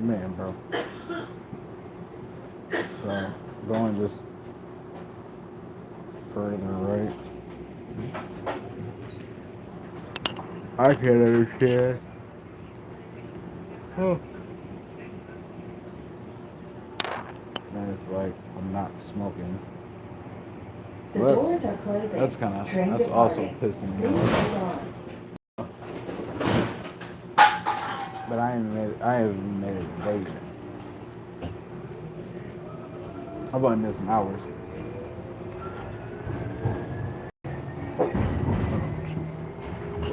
Man, bro. So going just further right. I can't understand. Oh. And it's like I'm not smoking. The So doors are closing. Train that's also departing. pissing me Please off. hold on. But I haven't made it a day yet. I've only missed some hours.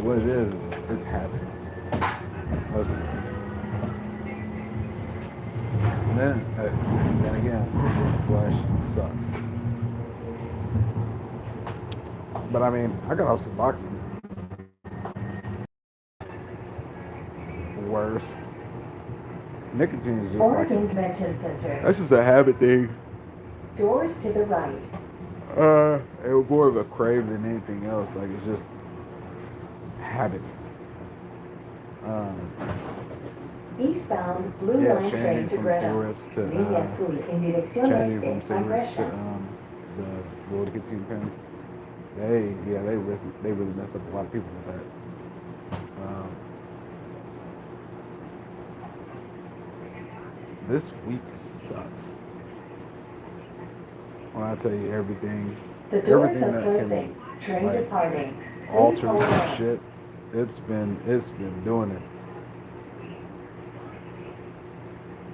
What it is, it's habit. Okay. And then again, flesh sucks. But I mean, I got off some boxing. Worse. Nicotine is just like Oregon Convention Center. that's just a habit thing. Doors to the right. It was more of a crave than anything else. Like it's just habit. Um, Eastbound Blue yeah, Line train changing to from Greta. cigarettes to Línea azul en dirección changing from este a cigarettes to Gresham. the little nicotine pens. They really messed up a lot of people with that. This week sucks. When I tell you everything, The doors everything are that closing. can Train like departing. Please alter hold some on. shit, it's been doing it.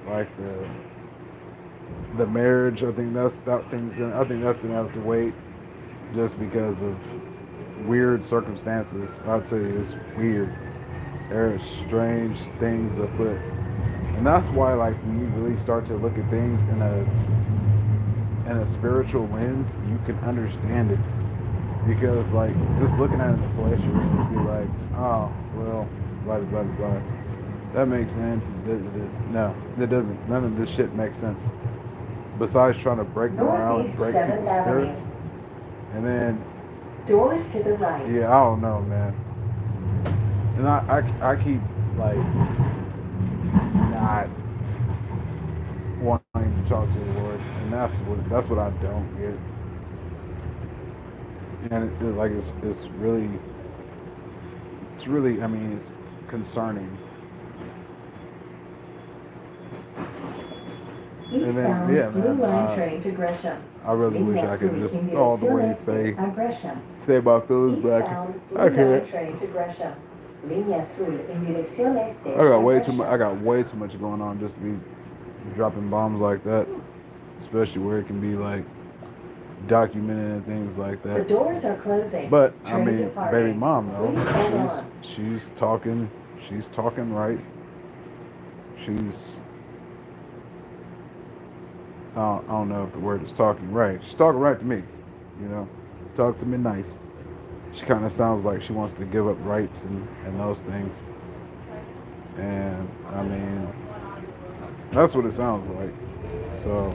Like the marriage, I think that's gonna have to wait just because of weird circumstances. I'll tell you, it's weird. There are strange things that put, and that's why like when you really start to look at things in a spiritual lens, you can understand it. Because like just looking at it in the flesh, you're gonna be like, oh well, blah blah blah blah. That makes sense. No, it doesn't. None of this shit makes sense. Besides trying to break morale and Northeast break 7th people's spirits, Avenue. and then Doors to the right. yeah, I don't know, man. And I keep like not wanting to talk to the Lord, and that's what I don't get. And like it's really I mean it's concerning. And then yeah, Eastbound Blue man, Line train to Gresham. I really wish Línea I could azul just en all the way dirección este a Gresham. say my feelings, but Eastbound I Blue can't. Line train to Gresham. Línea azul en dirección este I got a way too much. I Gresham. got way too much going on just to be dropping bombs like that, especially where it can be like documented and things like The that. doors are closing. But I Train mean, baby departing. mom though, Please hold on. she's talking right. She's I don't know if the word is talking right. She's talking right to me, you know. Talk to me nice. She kind of sounds like she wants to give up rights and those things. And I mean, that's what it sounds like. So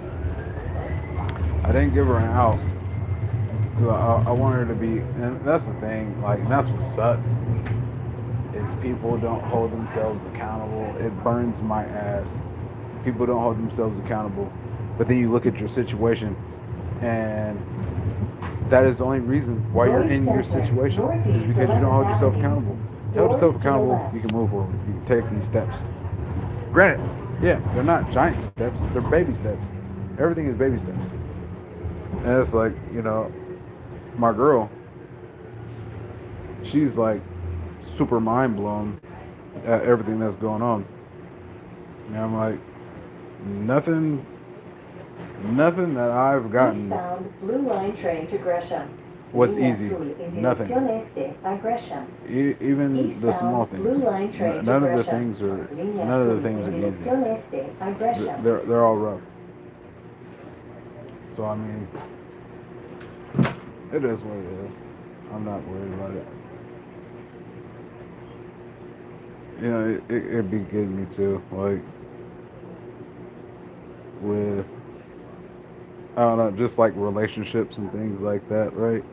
I didn't give her an out. So I want her to be, and that's the thing. Like, and that's what sucks is people don't hold themselves accountable. It burns my ass. People don't hold themselves accountable. But then you look at your situation, and that is the only reason why you're in your situation is because you don't hold yourself accountable. You hold yourself accountable, you can move forward. You can take these steps. Granted, yeah, they're not giant steps, they're baby steps. Everything is baby steps. And it's like, you know, my girl, she's like super mind blown at everything that's going on. And I'm like, nothing, nothing that I've gotten Eastbound Blue Line train to Gresham. was Línea easy. azul en Nothing. dirección este a Gresham. Even the small Eastbound Blue things. Line train to None of the Gresham. things are Línea none of azul the things en are dirección easy. este a Gresham. They're all rough. So I mean, it is what it is. I'm not worried about it. You know, it'd be getting me too. Like with I don't know, just like relationships and things like that, right?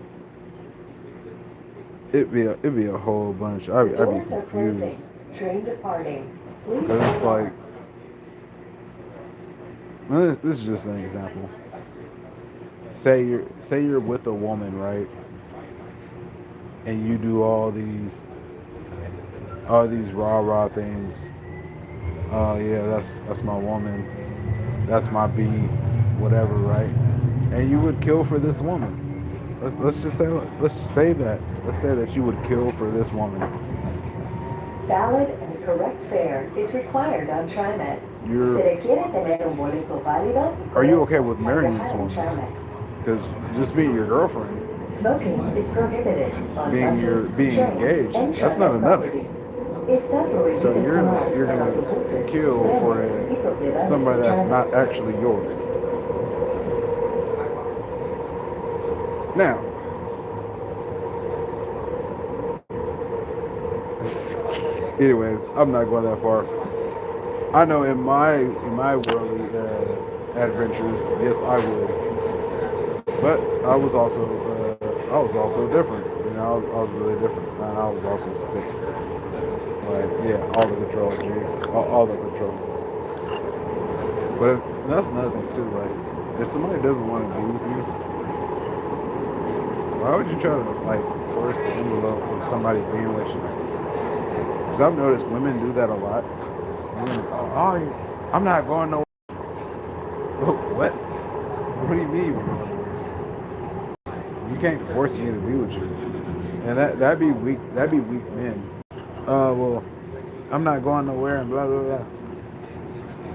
It'd be a whole bunch. The I'd be doors are confused closing. Train departing. Please because it's hold like on. This is just an example. Say you're with a woman, right? And you do all these rah things. Oh yeah, that's my woman. That's my B, whatever, right? And you would kill for this woman. Let's just say let's say that you would kill for this woman. Valid and correct fare is required on TriMet. Se You're requiere tener un boleto válido y are you correcto okay with al marrying this viajar en woman? TriMet. Because just being your girlfriend, Smoking is prohibited on being buses, trains, engaged, and that's not TriMet enough. property. Está So prohibido fumar you're en gonna autobuses, kill for trenes y propiedades somebody de that's TriMet. not actually yours. Now, anyways, I'm not going that far. I know in my worldly adventures, yes, I would, but I was also different. You know, I was really different, and I was also sick. Like, yeah, all the control, G, all the control. But that's another thing too. Like, if somebody doesn't want to be with you, why would you try to like force the envelope of somebody being with you? Because I've noticed women do that a lot. Women, oh, I'm not going no. What? What do you mean? You can't force me to be with you. And that'd be weak. That'd be weak men. Well, I'm not going nowhere and blah blah blah.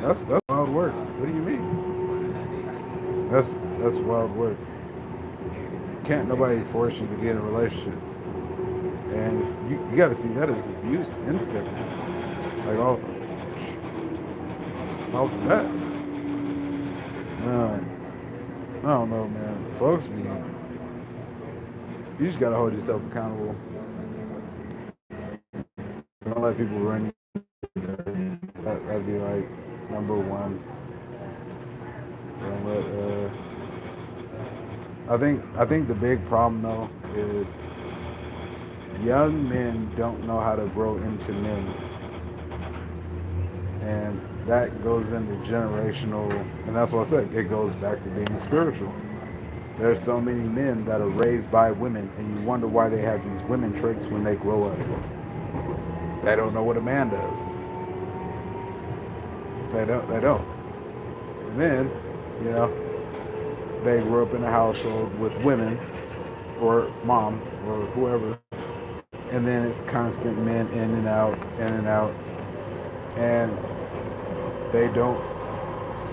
That's wild work. What do you mean? That's that's wild work. Can't nobody force you to get in a relationship. And you got to see that as abuse instantly. Like all that. I don't know, man. Folks, you just gotta hold yourself accountable. Don't let people run you. That'd be like number one. Don't I think the big problem though is young men don't know how to grow into men, and that goes into generational. And that's what I said. It goes back to being spiritual. There's so many men that are raised by women, and you wonder why they have these women traits when they grow up. They don't know what a man does. They don't. And then, you know, they grew up in a household with women or mom or whoever, and then it's constant men in and out, and they don't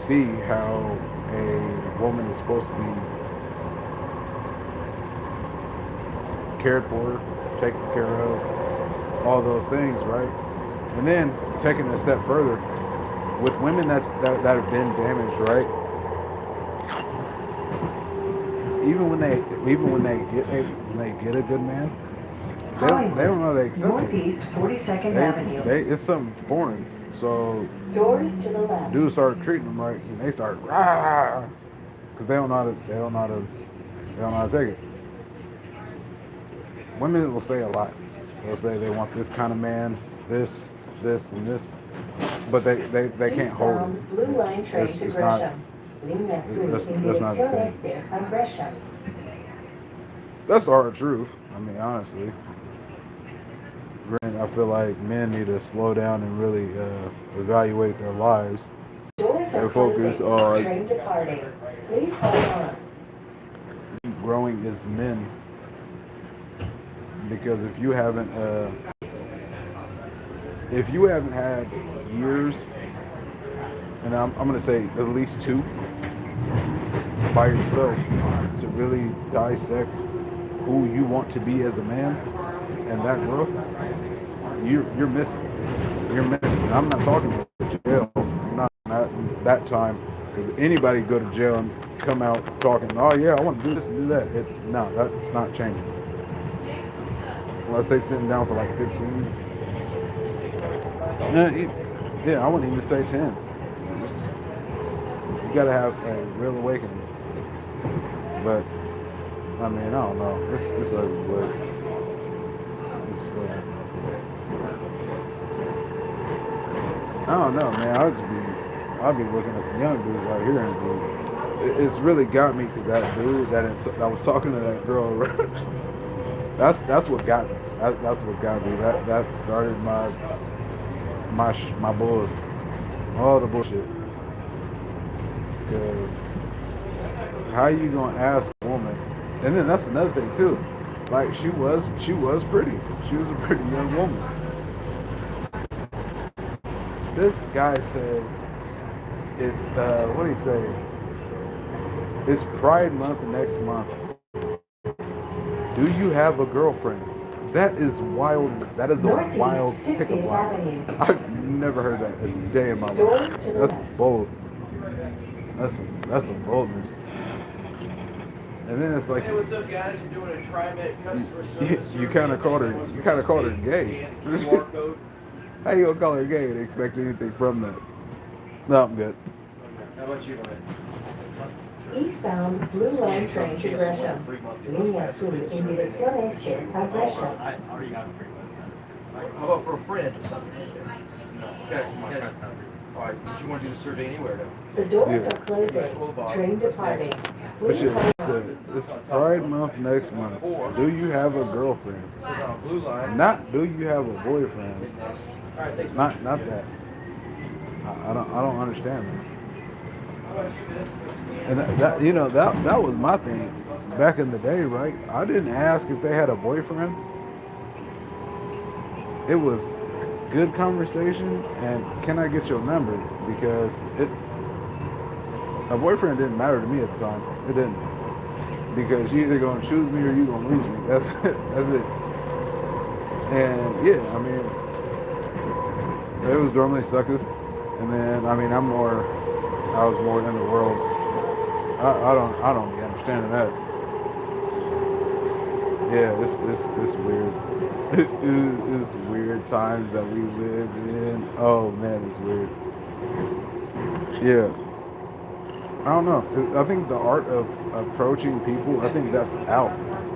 see how a woman is supposed to be cared for, taken care of, all those things, right? And then taking it a step further, with women that have been damaged, right? Even when they get a good man, they don't know they accept it. Northeast 42nd Avenue. It's something foreign. So Doors to the left. dudes start treating them right, and they start rah, because they don't know how to take it. Women will say a lot. They'll say they want this kind of man, this, and this, but they can't hold it. Blue line train to It's not. Gresham. Línea azul That's en not the dirección thing. este a Gresham. That's the hard truth. I mean, honestly, I feel like men need to slow down and really evaluate their lives. Doors Their are focus closing. on Train departing. Please hold on. growing as men. Because if you haven't had years, and I'm gonna say at least two by yourself to really dissect who you want to be as a man and that growth, you're missing. You're missing. I'm not talking about jail. I'm not that time. Because anybody go to jail and come out talking, oh yeah, I want to do this and do that. No, that's not changing. Unless they sitting down for like 15. Yeah, I wouldn't even say 10. You gotta have a real awakening. But I mean, I don't know. It's ugly, but it's I don't know, man. I would just be I'll be looking at the young dudes out here, and dude, it's really got me because that dude that was talking to that girl, that's what got me. That's what got me. That started my bulls, all the bullshit. Because how you gonna ask a woman? And then that's another thing too. Like she was pretty. She was a pretty young woman. This guy says it's what do you say? It's Pride Month next month. Do you have a girlfriend? That is wild. That is a wild Northeast pickup 50th line. Avenue. I've never heard that a day in my Doors life. to the That's left. bold. That's a boldness. And then it's like Hey, what's up, guys? You're doing a TriMet customer service. you kind of called her. You kind of called her gay. Scan QR code. How you gonna call her gay and expect anything from that? No, I'm good. How about you, man? Eastbound Blue Line train to Gresham. Línea Azul en dirección este a Gresham. How about for a friend or something? Okay. All right. Did you want to do the survey anywhere, though? The doors Yeah. are closing. Train departing. But Please yeah, hold it's Pride Month next month. Do you have a girlfriend? Click on a blue line. Not do you have a boyfriend? All right, thanks. Not that. I don't understand that. How about you, miss? And that you know that was my thing back in the day, right? I didn't ask if they had a boyfriend. It was good conversation and can I get your number? Because a boyfriend didn't matter to me at the time. It didn't. Because you either gonna choose me or you gonna lose me. That's that's it. And yeah, I mean it was normally suckers. And then I mean I was more in the world. I don't be understanding that. Yeah, it's weird. It's weird times that we live in. Oh man, it's weird. Yeah, I don't know. I think the art of approaching people, I think that's out.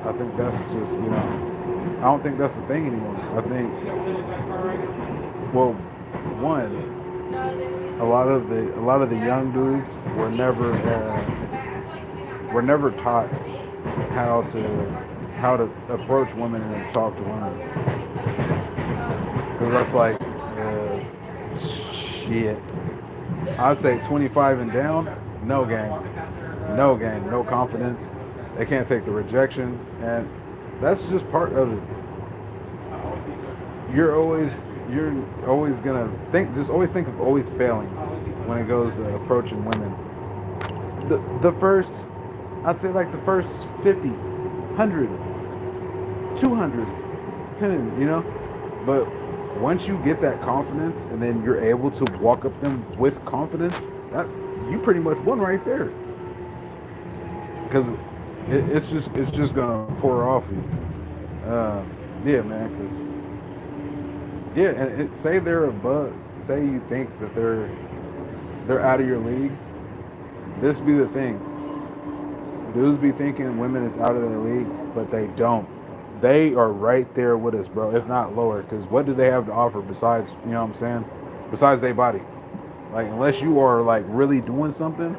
I think that's just I don't think that's the thing anymore. I think well, one, a lot of the young dudes were never taught how to approach women and talk to women. Because that's like shit. I'd say 25 and down, no game, no confidence. They can't take the rejection, and that's just part of it. You're always gonna always think of always failing when it goes to approaching women. The first, I'd say like the first 50, 100, 200, but once you get that confidence and then you're able to walk up them with confidence, that you pretty much won right there. Because it's just gonna pour off you. Yeah, man. Cause yeah, and say they're above. Say you think that they're out of your league. This be the thing. Dudes be thinking women is out of their league, but they don't. They are right there with us, bro, if not lower. Because what do they have to offer besides, you know what I'm saying? Besides their body. Like, unless you are, like, really doing something,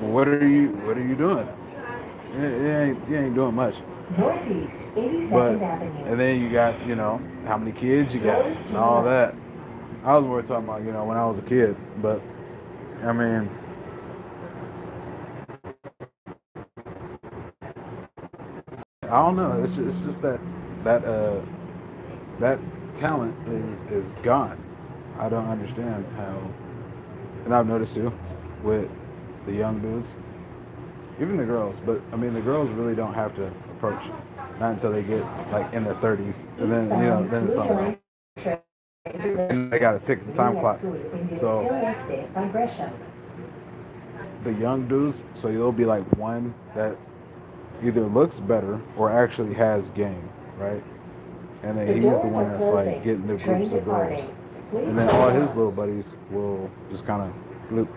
what are you doing? You ain't doing much. Northeast 82nd But, Avenue. and then you got, how many kids you got and all that. I was more talking about, when I was a kid. But, I mean, I don't know. It's just that talent is gone. I don't understand how, and I've noticed too with the young dudes, even the girls. But I mean, the girls really don't have to approach, not until they get like in their 30s, and then then it's something else. And they got to tick the time clock. So the young dudes, so you'll be like one that either looks better or actually has game, right? And then he's the one that's like getting the groups of girls. And then all his little buddies will just kind of loop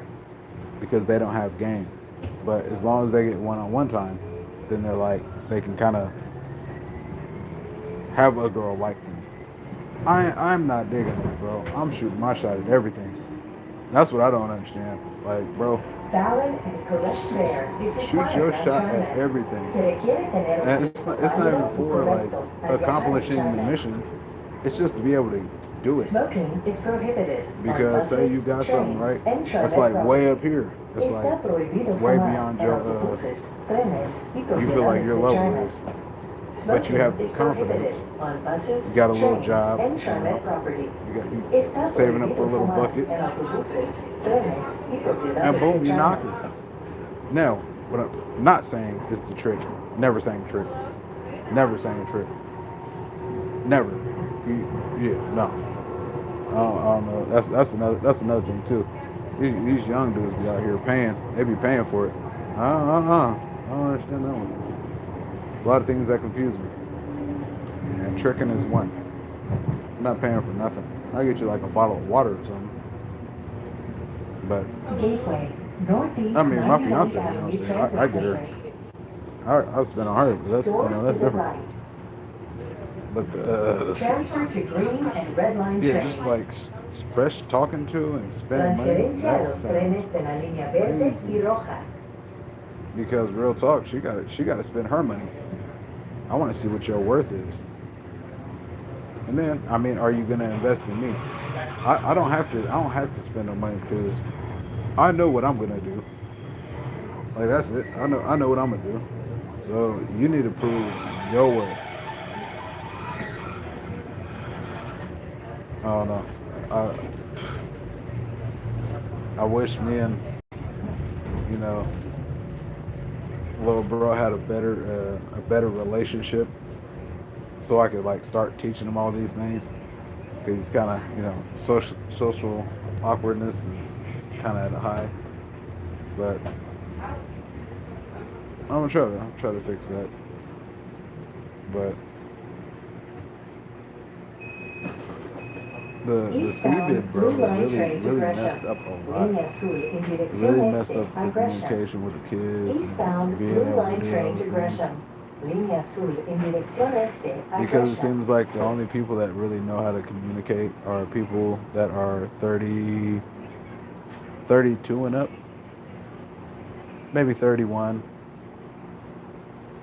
because they don't have game. But as long as they get one-on-one time, then they're like, they can kind of have a girl like them. I'm not digging it, bro. I'm shooting my shot at everything. That's what I don't understand. Like, bro, Valid and correct fare is shoot your required on shot at tarmac. everything. Se requiere tener un And it's not even válido y for like correcto al viajar en accomplishing the tarmac. mission. It's just to be able to do it. Smoking is prohibited on Because say buses, you got something trains, right, and it's tarmac like way roads. up here. It's Está like prohibido way fumar beyond en your autobuses, trenes y you feel like propiedades your de level tarmac. is. But you Smoking have the is prohibited confidence. on buses, You got a little trains, job, and you tarmac know. property. You Está saving up for a prohibido little fumar bucket, en autobuses, trenes y propiedades and boom, de you knock tarmac. it. Now, what I'm not saying is the trick. Never saying the trick. Never saying the trick. Never. Yeah, no. I don't know. That's another thing too. These young dudes be out here paying. They be paying for it. I don't understand that one. There's a lot of things that confuse me. And tricking is one. I'm not paying for nothing. I'll get you like a bottle of water or something. But Gateway, Northeast I mean, my 99th fiance, Avenue I get her. I'll spend on her, but that's Doors that's to the different. right. But Transfer to green and red line yeah, trains. just like fresh talking to and spending money. Transferencia a That los trenes sounds de la línea verde crazy. y roja. Because real talk, she got to spend her money. I want to see what your worth is. And then, I mean, are you gonna invest in me? I don't have to. I don't have to spend no money because I know what I'm gonna do. Like that's it. I know what I'm gonna do. So you need to prove your worth. I don't know. I wish me and you know little bro had a better relationship, so I could like start teaching him all these things. Cause he's kind of social awkwardness is kind of at a high. But I'm try to fix that. But the Eastbound CBID bro Blue Line really train to really Gresham. messed up a lot. Línea azul en It really dirección messed este up a the Gresham. communication with the kids and Eastbound being Blue able to Line do train those to things. Gresham. Línea azul en dirección este a Because it Gresham. seems like the only people that really know how to communicate are people that are 30, 32 and up, maybe 31,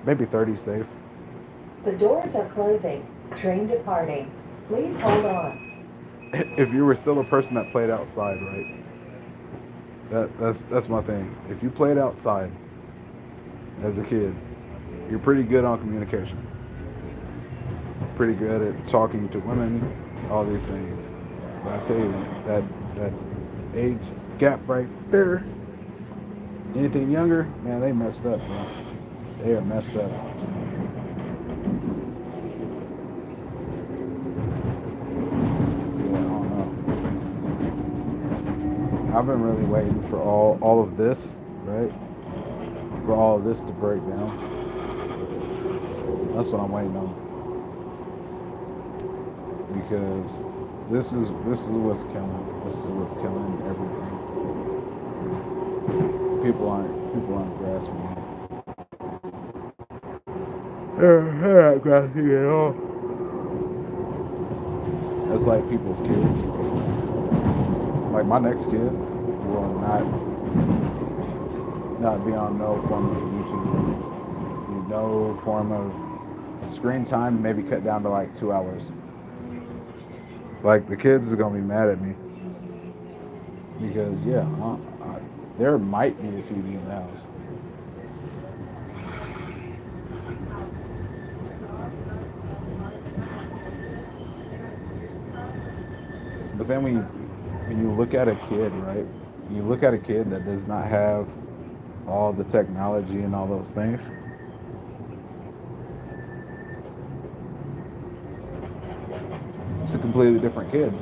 maybe 30 safe. The doors are closing. Train departing. Please hold on. If you were still a person that played outside, right? That's my thing. If you played outside as a kid, you're pretty good on communication. Pretty good at talking to women, all these things. But I tell you, that age gap right there. Anything younger, man, they messed up, bro. They are messed up. Yeah, I don't know. I've been really waiting for all of this, right? For all of this to break down. That's what I'm waiting on. Because this is what's killing. This is what's killing everything. People aren't grasping it. They're not grasping it at all. It's like people's kids. Like my next kid will not be on no form of YouTube. No form of screen time, maybe cut down to like 2 hours. Like the kids is gonna be mad at me because yeah, there might be a TV in the house. But then when you look at a kid, right? You look at a kid that does not have all the technology and all those things. It's a completely different kid.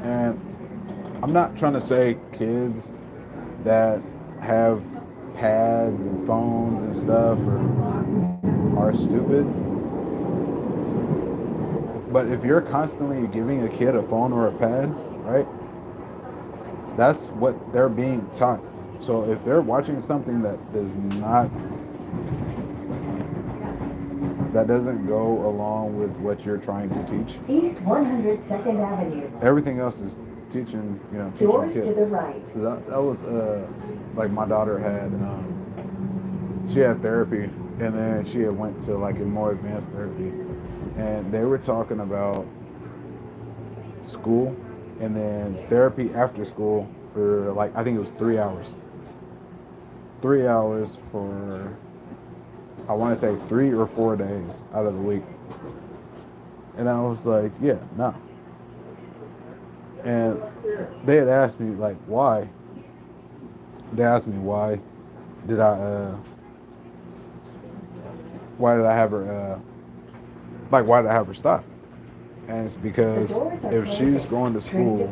And I'm not trying to say kids that have pads and phones and stuff are stupid. But if you're constantly giving a kid a phone or a pad, right? That's what they're being taught. So if they're watching something that does not that doesn't go along with what you're trying to teach. East 102nd Avenue. Everything else is teaching, teaching Doors kids. to the right. That was like my daughter had she had therapy, and then she had went to like a more advanced therapy, and they were talking about school and then therapy after school for like I think it was 3 hours. 3 hours for I want to say 3 or 4 days out of the week. And I was like, yeah, no. And they had asked me like why. They asked me did I why did I have her why did I have her stop? And it's because if she's going to school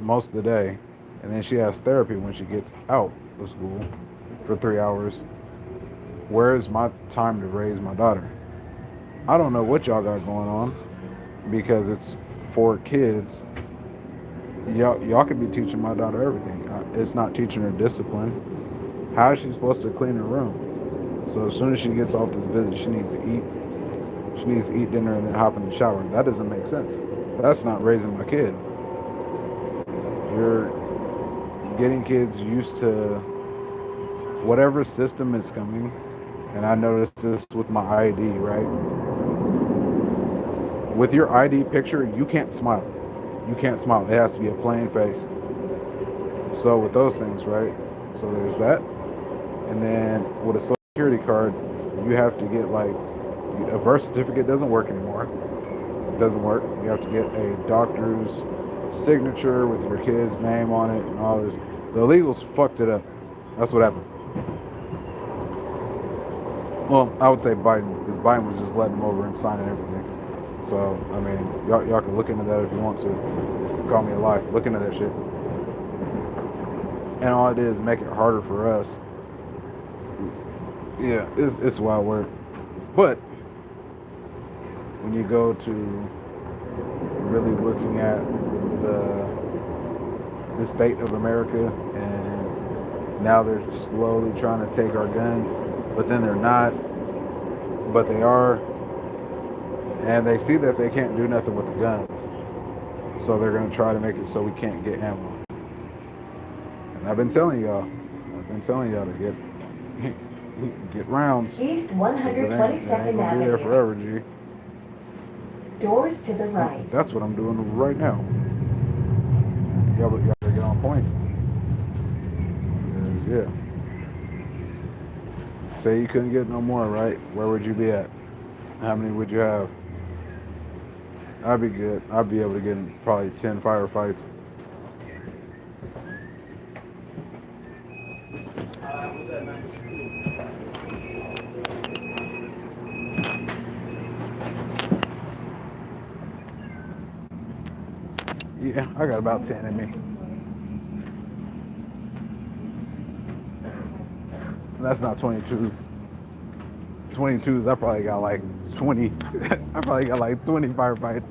most of the day, and then she has therapy when she gets out of school for 3 hours, where is my time to raise my daughter? I don't know what y'all got going on, because it's 4 kids. Y'all could be teaching my daughter everything. It's not teaching her discipline. How is she supposed to clean her room? So as soon as she gets off this visit, she needs to eat. She needs to eat dinner and then hop in the shower. That doesn't make sense. That's not raising my kid. You're getting kids used to whatever system is coming. And I noticed this with my ID, right? With your ID picture, you can't smile. You can't smile. It has to be a plain face. So with those things, right? So there's that. And then with a social security card, you have to get like a birth certificate doesn't work anymore. It doesn't work. You have to get a doctor's signature with your kid's name on it and all this. The illegals fucked it up. That's what happened. Well, I would say Biden, because Biden was just letting them over and signing everything. So, I mean, y'all can look into that if you want to. Call me a lie. Look into that shit. And all it did is make it harder for us. Yeah, it's wild work. But when you go to really looking at the state of America, and now they're slowly trying to take our guns, but then they're not, but they are, and they see that they can't do nothing with the guns, so they're going to try to make it so we can't get ammo. And I've been telling y'all to get rounds. East It ain't 122nd gonna be there Avenue. forever, G. Doors to the right. That's what I'm doing right now. Y'all gotta get on point. 'Cause, yeah. Say you couldn't get no more, right? Where would you be at? How many would you have? I'd be good. I'd be able to get in probably 10 firefights. Yeah, I got about 10 in me. That's not 22s. 22s, I probably got like 20. I probably got like 20 firefights.